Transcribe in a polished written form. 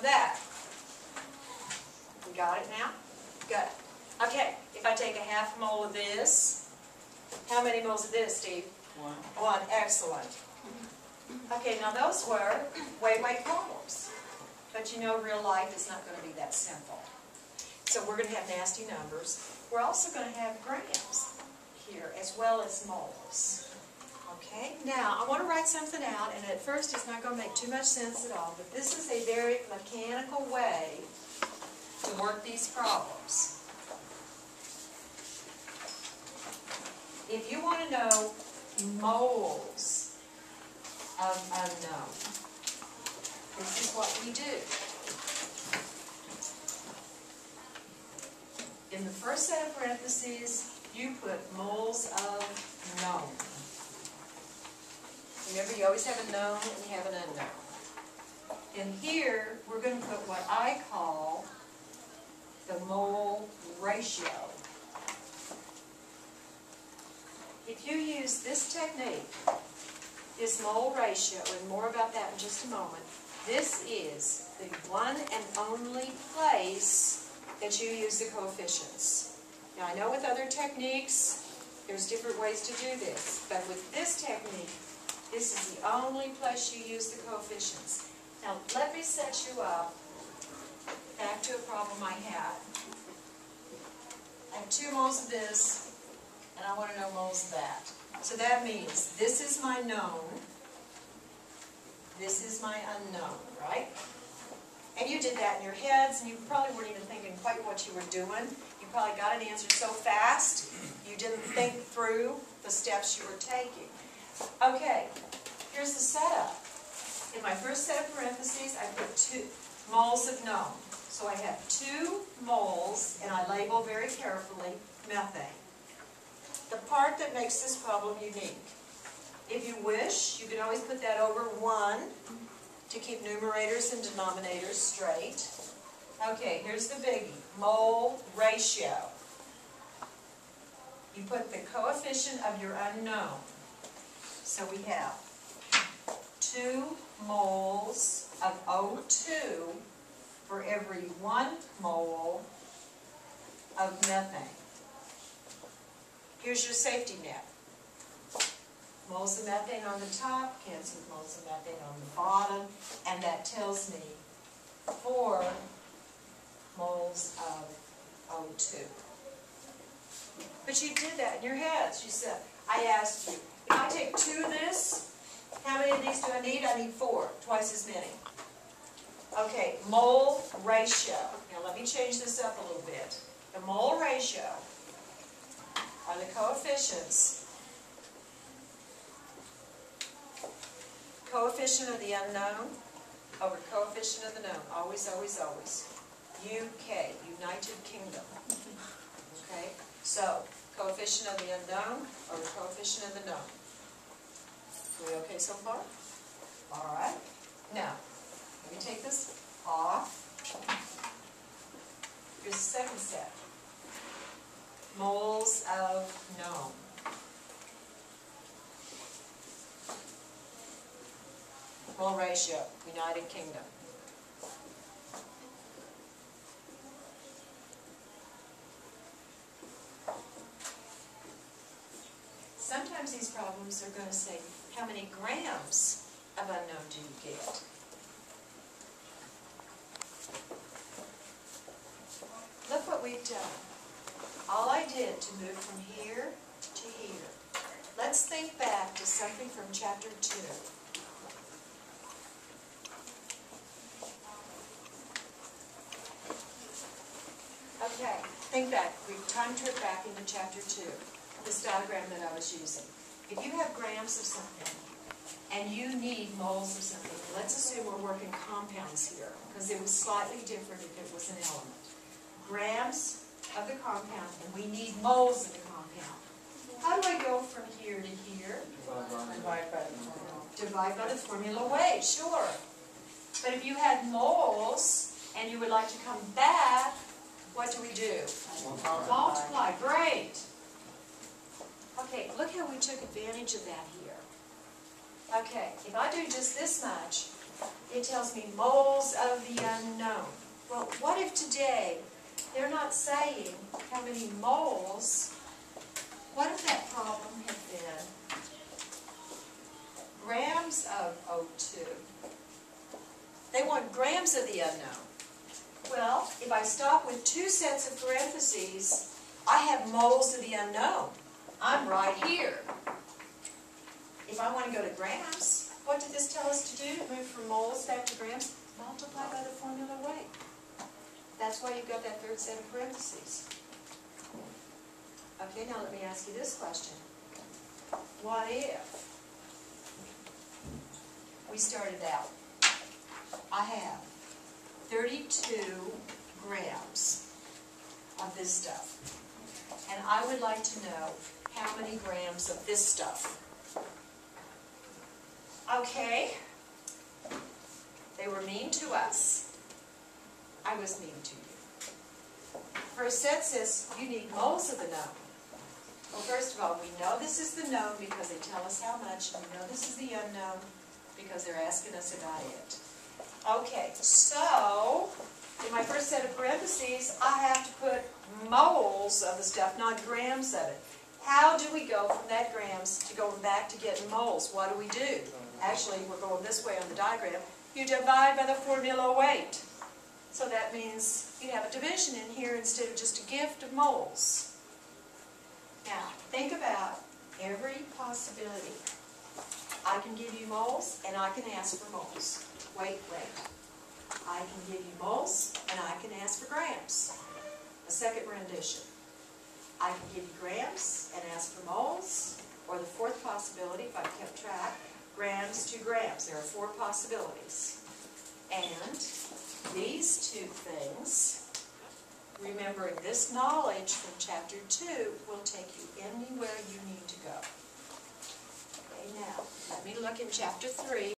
that. We got it now? Good. Okay, if I take a half mole of this, how many moles of this, Steve? One. Excellent. Okay, now those were weight problems. But you know, real life is not going to be that simple. So we're going to have nasty numbers. We're also going to have grams here as well as moles. Okay, now I want to write something out, and at first it's not going to make too much sense at all, but this is a very mechanical way to work these problems. If you want to know moles of unknown, this is what we do. In the first set of parentheses, you put moles of known. Remember, you always have a known and you have an unknown. And here, we're going to put what I call the mole ratio. If you use this technique, this mole ratio, and more about that in just a moment, this is the one and only place that you use the coefficients. Now, I know with other techniques, there's different ways to do this, but with this technique, this is the only place you use the coefficients. Now, let me set you up back to a problem I had. I have 2 moles of this, and I want to know moles of that. So that means this is my known, this is my unknown, right? And you did that in your heads, and you probably weren't even thinking quite what you were doing. You probably got an answer so fast, you didn't think through the steps you were taking. Okay, here's the setup. In my first set of parentheses, I put 2 moles of known. So I have 2 moles, and I label very carefully methane. The part that makes this problem unique. If you wish, you can always put that over 1 to keep numerators and denominators straight. Okay, here's the biggie, mole ratio. You put the coefficient of your unknown. So we have 2 moles of O2 for every 1 mole of methane. Here's your safety net. Moles of methane on the top, cancel with moles of methane on the bottom, and that tells me 4 moles of O2. But you did that in your heads. You said, I asked you, if I take 2 of this, how many of these do I need? I need 4, twice as many. Okay, mole ratio. Now let me change this up a little bit. The mole ratio are the coefficients. Coefficient of the unknown over coefficient of the known. Always, always, always. UK, United Kingdom. Okay, so coefficient of the unknown over coefficient of the known. Are we okay so far? All right. Now, let me take this off. Here's the second step. Moles of known. Mole ratio, United Kingdom. Sometimes these problems are going to say, how many grams of unknown do you get? Look what we've done. All I did to move from here to here. Let's think back to something from chapter 2. Okay, think back. We've time trip back into chapter 2, this diagram that I was using. If you have grams of something, and you need moles of something, let's assume we're working compounds here, because it was slightly different if it was an element. Grams of the compound, and we need moles of the compound. How do I go from here to here? Divide by the formula. Divide by the formula way, sure. But if you had moles, and you would like to come back, what do we do? Multiply. Great. Okay, look how we took advantage of that here. Okay, if I do just this much, It tells me moles of the unknown. Well, what if today they're not saying how many moles? What if that problem had been grams of O2? They want grams of the unknown. Well, if I stop with 2 sets of parentheses, I have moles of the unknown. I'm right here. If I want to go to grams, what did this tell us to do to move from moles back to grams? Multiply by the formula weight. That's why you've got that 3rd set of parentheses. Okay, now let me ask you this question. What if we started out, I have 32 grams of this stuff, and I would like to know how many grams of this stuff. Okay, they were mean to us. I was mean to you. First set says you need moles of the known. Well, first of all, we know this is the known because they tell us how much, and we know this is the unknown because they're asking us about it. Okay, so in my first set of parentheses, I have to put moles of the stuff, not grams of it. How do we go from that grams to going back to getting moles? What do we do? Actually, we're going this way on the diagram. You divide by the formula weight. So that means you have a division in here instead of just a gift of moles. Now, think about every possibility. I can give you moles, and I can ask for moles. Wait. I can give you moles, and I can ask for grams. A second rendition. I can give you grams and ask for moles, or the 4th possibility, if I kept track, grams to grams. There are 4 possibilities. And these 2 things, remembering this knowledge from Chapter 2, will take you anywhere you need to go. Okay, now, let me look in Chapter 3.